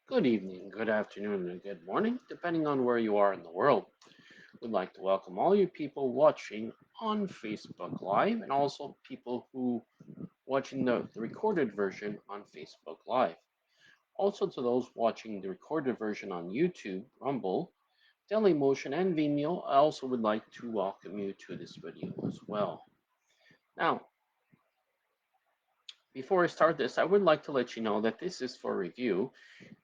Good evening, good afternoon, and good morning, depending on where you are in the world. We'd like to welcome all you people watching on Facebook Live and also people who watching the recorded version on Facebook Live. Also to those watching the recorded version on YouTube, Rumble, Dailymotion, and Vimeo, I also would like to welcome you to this video as well. Now, before I start this, I would like to let you know that this is for review,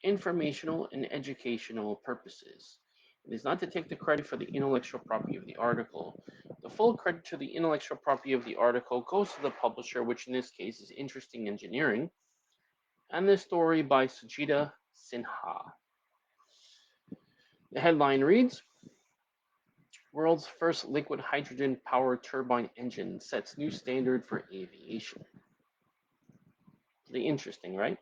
informational and educational purposes. It is not to take the credit for the intellectual property of the article. The full credit to the intellectual property of the article goes to the publisher, which in this case is Interesting Engineering, and the story by Sujita Sinha. The headline reads, World's first liquid hydrogen powered turbine engine sets new standard for aviation. Pretty interesting, right?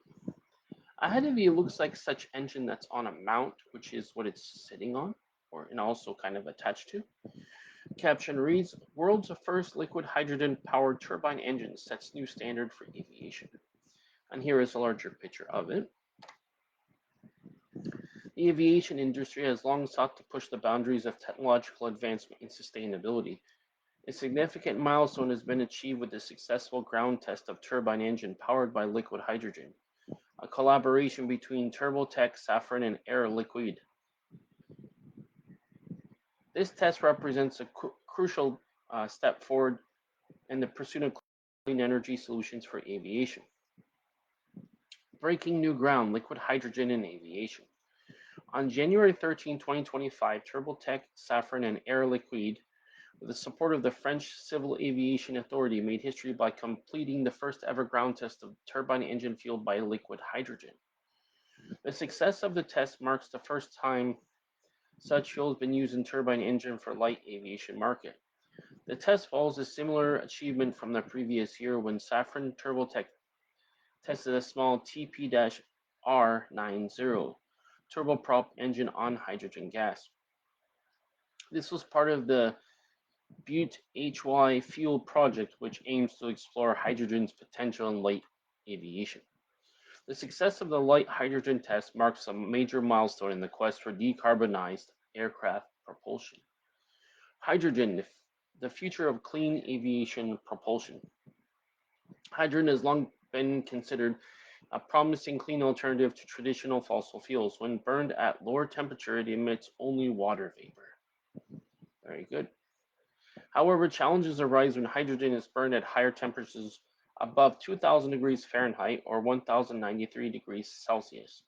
Ahead of you looks like such engine that's on a mount, which is what it's sitting on, or and also kind of attached to. Caption reads, World's first liquid hydrogen powered turbine engine sets new standard for aviation. And here is a larger picture of it. The aviation industry has long sought to push the boundaries of technological advancement and sustainability. A significant milestone has been achieved with the successful ground test of turbine engine powered by liquid hydrogen, a collaboration between Turbotech, Safran, and Air Liquide. This test represents a crucial step forward in the pursuit of clean energy solutions for aviation. Breaking new ground, liquid hydrogen in aviation. On January 13, 2025, Turbotech, Safran, and Air Liquide, with the support of the French Civil Aviation Authority, made history by completing the first ever ground test of turbine engine fueled by liquid hydrogen. The success of the test marks the first time such fuel has been used in turbine engine for light aviation market. The test follows a similar achievement from the previous year when Safran Turbotech tested a small TP-R90 turboprop engine on hydrogen gas. This was part of the Butte HY Fuel project, which aims to explore hydrogen's potential in light aviation. The success of the light hydrogen test marks a major milestone in the quest for decarbonized aircraft propulsion. Hydrogen, the future of clean aviation propulsion. Hydrogen has long been considered a promising clean alternative to traditional fossil fuels. When burned at lower temperature, it emits only water vapor. Very good. However, challenges arise when hydrogen is burned at higher temperatures above 2000 degrees Fahrenheit or 1093 degrees Celsius.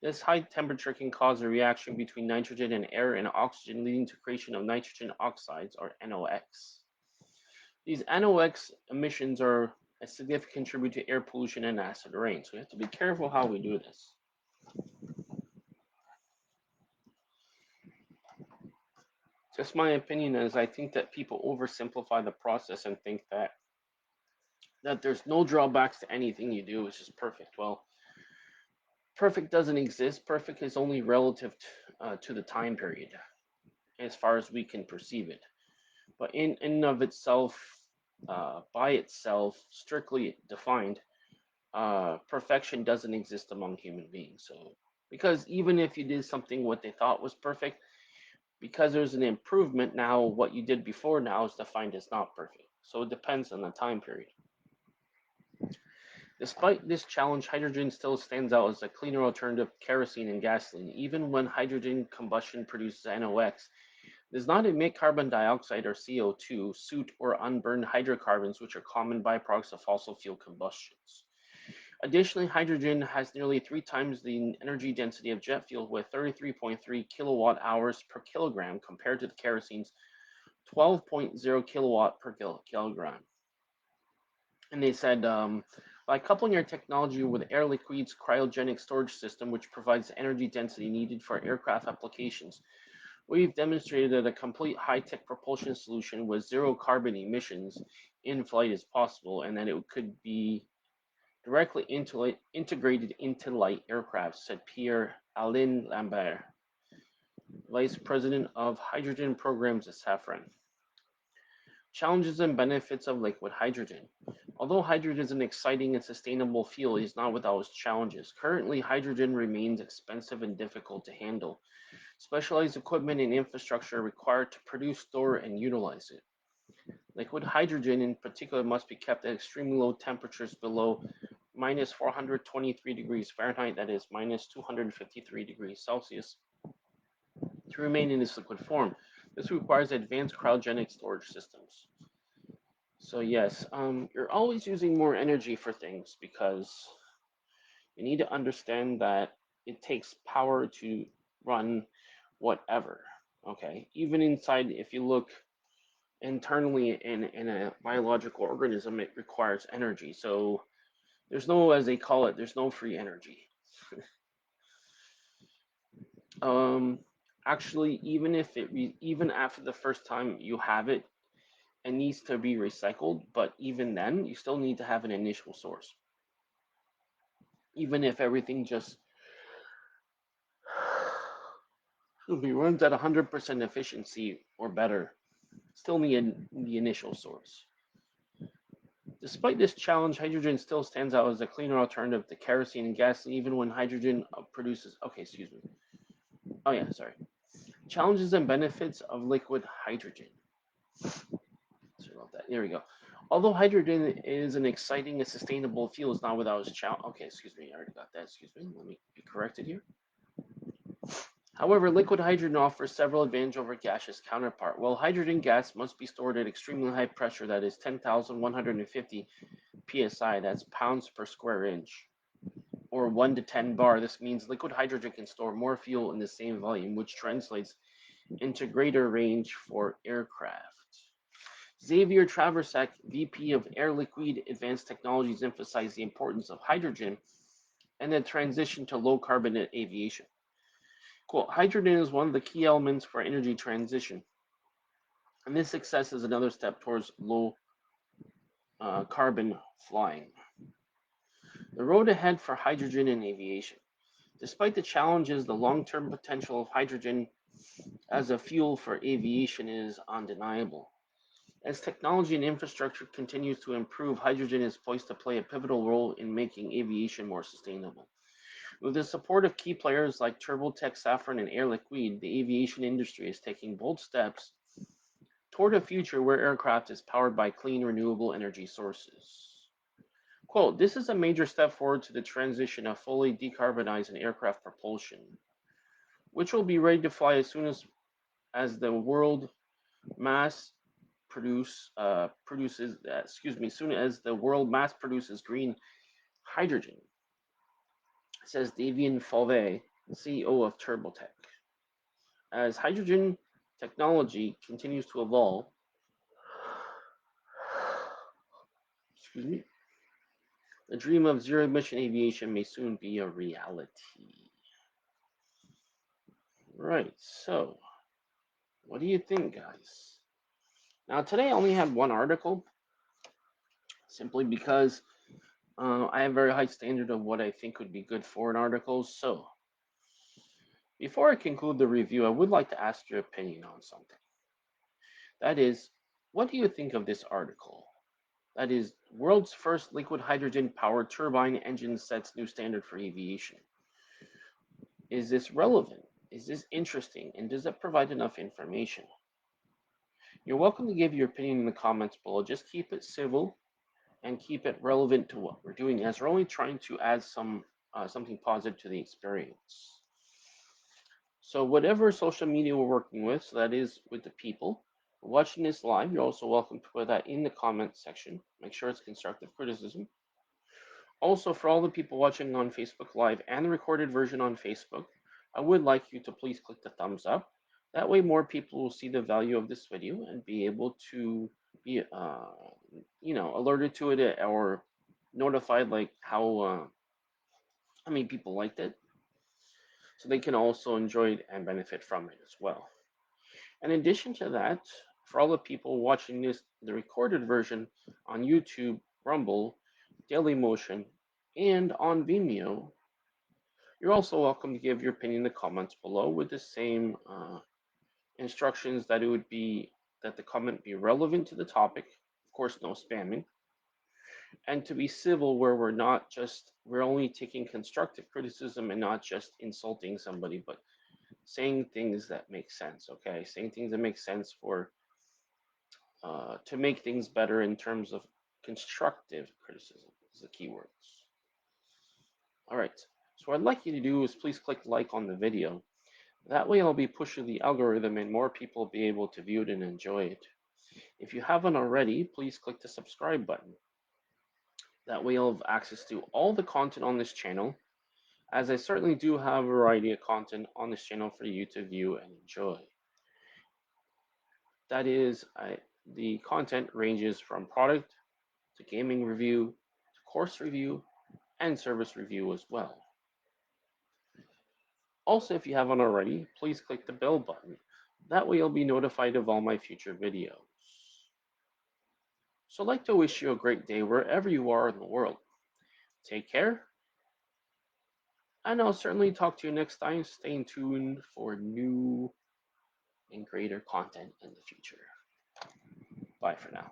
This high temperature can cause a reaction between nitrogen and air and oxygen, leading to creation of nitrogen oxides or NOx. These NOx emissions are a significant contributor to air pollution and acid rain. So we have to be careful how we do this. Just my opinion is I think that people oversimplify the process and think that there's no drawbacks to anything you do. It's just perfect. Well, perfect doesn't exist. Perfect is only relative to the time period as far as we can perceive it. But in and of itself, by itself, strictly defined, perfection doesn't exist among human beings. So, because even if you did something what they thought was perfect, because there's an improvement now, what you did before now is defined as not perfect. So it depends on the time period. Despite this challenge, hydrogen still stands out as a cleaner alternative to kerosene and gasoline. Even when hydrogen combustion produces NOx, it does not emit carbon dioxide or CO2, soot, or unburned hydrocarbons, which are common byproducts of fossil fuel combustions. Additionally, hydrogen has nearly 3 times the energy density of jet fuel with 33.3 kilowatt hours per kilogram compared to the kerosene's 12.0 kilowatt per kilogram. And they said, by coupling our technology with Air Liquide's cryogenic storage system, which provides the energy density needed for aircraft applications, we've demonstrated that a complete high-tech propulsion solution with zero carbon emissions in flight is possible, and that it could be directly integrated into light aircraft, said Pierre-Alain Lambert, Vice President of Hydrogen Programs at Safran. Challenges and benefits of liquid hydrogen. Although hydrogen is an exciting and sustainable fuel, it is not without its challenges. Currently, hydrogen remains expensive and difficult to handle. Specialized equipment and infrastructure are required to produce, store, and utilize it. Liquid hydrogen, in particular, must be kept at extremely low temperatures below minus 423 degrees Fahrenheit, that is minus 253 degrees Celsius, to remain in its liquid form. This requires advanced cryogenic storage systems. So yes, you're always using more energy for things because you need to understand that it takes power to run whatever. Okay, even inside, if you look internally in a biological organism, it requires energy. So there's no, as they call it, there's no free energy. Um, Actually, even after the first time you have it, it needs to be recycled. But even then, you still need to have an initial source. Even if everything just runs at 100% efficiency or better, still need the initial source. Despite this challenge, hydrogen still stands out as a cleaner alternative to kerosene and gasoline, even when hydrogen produces. Okay, excuse me. Oh yeah, sorry. Challenges and benefits of liquid hydrogen. Sorry about that. There we go. Although hydrogen is an exciting and sustainable fuel, it's not without its challenge. Okay, excuse me. I already got that. Excuse me. Let me be corrected here. However, liquid hydrogen offers several advantages over gaseous counterpart. While hydrogen gas must be stored at extremely high pressure, that is 10,150 psi, that's pounds per square inch, or 1 to 10 bar. This means liquid hydrogen can store more fuel in the same volume, which translates into greater range for aircraft. Xavier Traversac, VP of Air Liquide Advanced Technologies, emphasized the importance of hydrogen and the transition to low carbon aviation. Quote, hydrogen is one of the key elements for energy transition, and this success is another step towards low carbon flying. The road ahead for hydrogen in aviation. Despite the challenges, the long-term potential of hydrogen as a fuel for aviation is undeniable. As technology and infrastructure continues to improve, hydrogen is poised to play a pivotal role in making aviation more sustainable. With the support of key players like Turbotech, Safran, and Air Liquide, the aviation industry is taking bold steps toward a future where aircraft is powered by clean, renewable energy sources. Quote, this is a major step forward to the transition of fully decarbonized aircraft propulsion, which will be ready to fly as soon as the world mass produces soon as the world mass produces green hydrogen, says Davian Fauve, CEO of Turbotech. As hydrogen technology continues to evolve, excuse me, the dream of zero emission aviation may soon be a reality. Right, so what do you think, guys? Now, today I only had one article simply because I have a very high standard of what I think would be good for an article. So, before I conclude the review, I would like to ask your opinion on something. That is, what do you think of this article? That is, world's first liquid hydrogen powered turbine engine sets new standard for aviation. Is this relevant? Is this interesting? And does it provide enough information? You're welcome to give your opinion in the comments below. Just keep it civil and keep it relevant to what we're doing, as we're only trying to add something positive to the experience. So whatever social media we're working with, so that is with the people watching this live, you're also welcome to put that in the comment section. Make sure it's constructive criticism. Also, for all the people watching on Facebook Live and the recorded version on Facebook, I would like you to please click the thumbs up. That way more people will see the value of this video and be able to be, alerted to it or notified like how many people liked it, so they can also enjoy it and benefit from it as well. In addition to that, for all the people watching the recorded version on YouTube, Rumble, Dailymotion, and on Vimeo, you're also welcome to give your opinion in the comments below with the same instructions that that the comment be relevant to the topic, of course, no spamming, and to be civil where we're only taking constructive criticism and not just insulting somebody, but saying things that make sense, okay? Saying things that make sense for to make things better in terms of constructive criticism is the key words. All right. So what I'd like you to do is please click like on the video. That way I'll be pushing the algorithm and more people will be able to view it and enjoy it. If you haven't already, please click the subscribe button. That way you'll have access to all the content on this channel, as I certainly do have a variety of content on this channel for you to view and enjoy. That is, the content ranges from product to gaming review, to course review, and service review as well. Also, if you haven't already, please click the bell button. That way you'll be notified of all my future videos. So I'd like to wish you a great day wherever you are in the world. Take care, and I'll certainly talk to you next time. Stay tuned for new and greater content in the future. Bye for now.